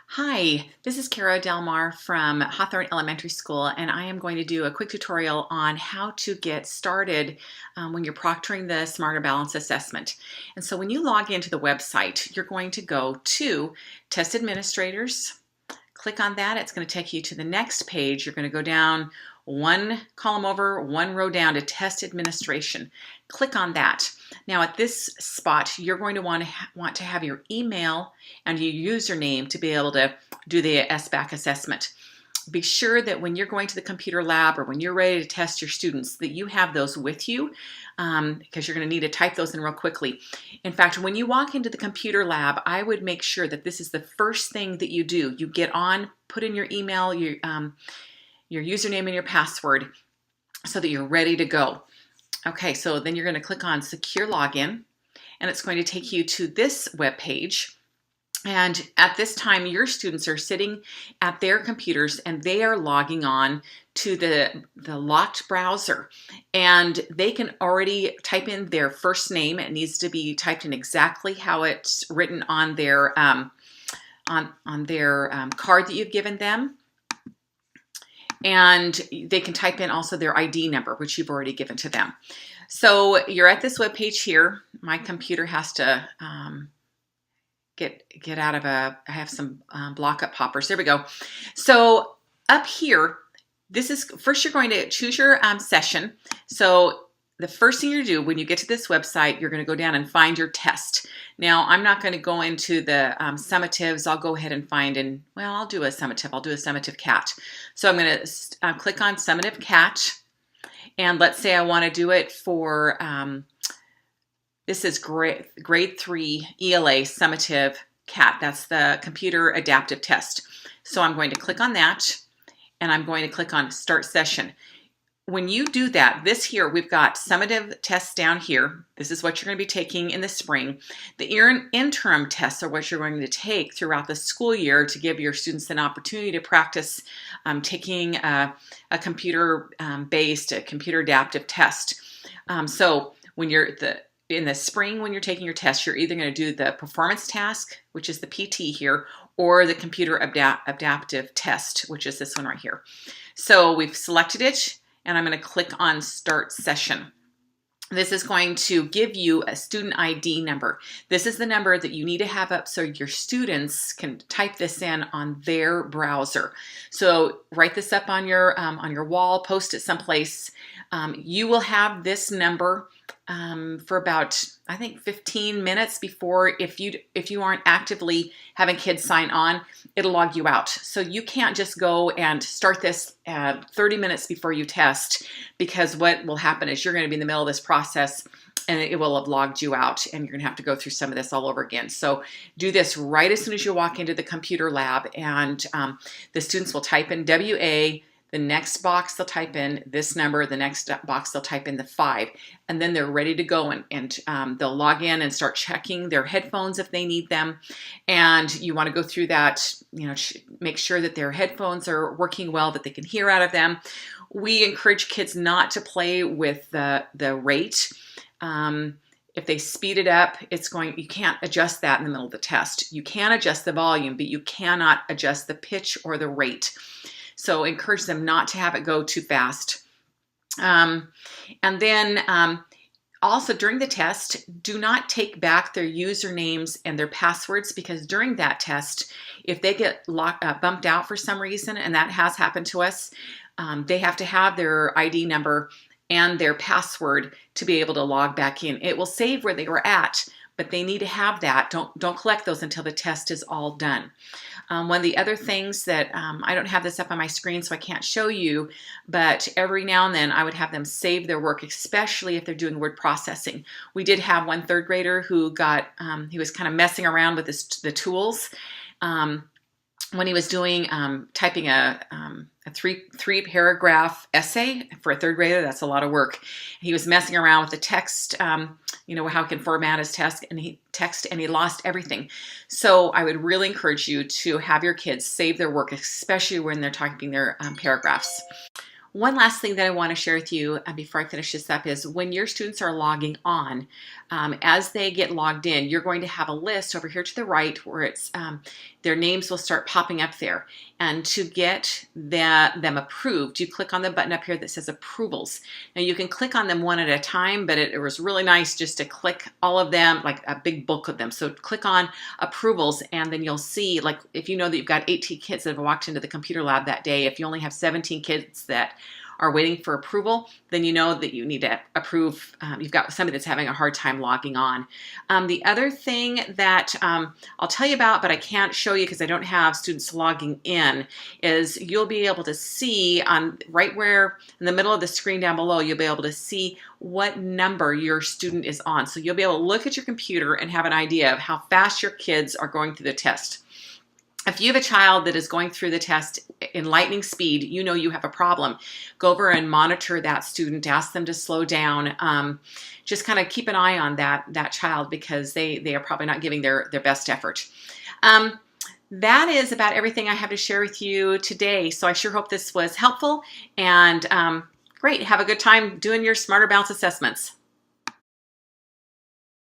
Hi, this is Kara Delmar from Hawthorne Elementary School, and I am going to do a quick tutorial on how to get started when you're proctoring the Smarter Balance Assessment. And so when you log into the website, you're going to go to Test Administrators, click on that. It's going to take you to the next page. You're going to go down one column over, one row down to Test Administration. Click on that. Now at this spot, you're going to want to have your email and your username to be able to do the SBAC assessment. Be sure that when you're going to the computer lab or when you're ready to test your students that you have those with you because you're going to need to type those in real quickly. In fact, when you walk into the computer lab, I would make sure that this is the first thing that you do. You get on, put in your email, your username and your password so that you're ready to go. Okay, so then you're going to click on Secure Login, and it's going to take you to this web page. And at this time, your students are sitting at their computers and they are logging on to the locked browser. And they can already type in their first name. It needs to be typed in exactly how it's written on their card that you've given them. And they can type in also their ID number, which you've already given to them. So you're at this web page here. My computer has to get out of I have some block up poppers. There we go. So up here, first you're going to choose your session. So the first thing you do when you get to this website, you're going to go down and find your test. Now, I'm not going to go into the summatives. I'll go ahead and find, I'll do a summative. I'll do a summative cat. So I'm going to click on summative cat. And let's say I want to do it for, this is grade 3 ELA summative cat. That's the computer adaptive test. So I'm going to click on that and I'm going to click on start session. When you do that, this here, we've got summative tests down here. This is what you're going to be taking in the spring. The interim tests are what you're going to take throughout the school year to give your students an opportunity to practice taking a computer-based, a computer adaptive test. So when you're in the spring, when you're taking your test, you're either going to do the performance task, which is the PT here, or the computer adaptive test, which is this one right here. So we've selected it. And I'm going to click on Start Session. This is going to give you a student ID number. This is the number that you need to have up so your students can type this in on their browser. So write this up on your wall, post it someplace. You will have this number for about, I think, 15 minutes before, if you aren't actively having kids sign on, it'll log you out. So you can't just go and start this 30 minutes before you test, because what will happen is you're going to be in the middle of this process and it will have logged you out and you're going to have to go through some of this all over again. So do this right as soon as you walk into the computer lab, and the students will type in WA. The next box they'll type in this number, the next box they'll type in the 5, and then they're ready to go, and they'll log in and start checking their headphones if they need them. And you want to go through that, make sure that their headphones are working well, that they can hear out of them. We encourage kids not to play with the rate. If they speed it up, you can't adjust that in the middle of the test. You can adjust the volume, but you cannot adjust the pitch or the rate. So encourage them not to have it go too fast. And then also during the test, do not take back their usernames and their passwords, because during that test, if they get bumped out for some reason, and that has happened to us, they have to have their ID number and their password to be able to log back in. It will save where they were at, but they need to have that. Don't collect those until the test is all done. One of the other things that I don't have this up on my screen, so I can't show you, but every now and then I would have them save their work, especially if they're doing word processing. We did have one third grader who he was kind of messing around with the tools when he was doing typing a three paragraph essay for a third grader. That's a lot of work. He was messing around with the text, how he can format his text, and he lost everything. So I would really encourage you to have your kids save their work, especially when they're typing their paragraphs. One last thing that I want to share with you before I finish this up is when your students are logging on, as they get logged in, you're going to have a list over here to the right where it's their names will start popping up there. And to get them approved, you click on the button up here that says approvals. Now you can click on them one at a time, but it was really nice just to click all of them, like a big bulk of them. So click on approvals, and then you'll see, like, if you know that you've got 18 kids that have walked into the computer lab that day, if you only have 17 kids that are waiting for approval, then you know that you need to approve. You've got somebody that's having a hard time logging on. The other thing that I'll tell you about, but I can't show you because I don't have students logging in, is you'll be able to see on right where in the middle of the screen down below, you'll be able to see what number your student is on. So you'll be able to look at your computer and have an idea of how fast your kids are going through the test. If you have a child that is going through the test in lightning speed, you know you have a problem. Go over and monitor that student, ask them to slow down. Just kind of keep an eye on that child because they are probably not giving their best effort. That is about everything I have to share with you today. So I sure hope this was helpful, and great. Have a good time doing your Smarter Bounce assessments.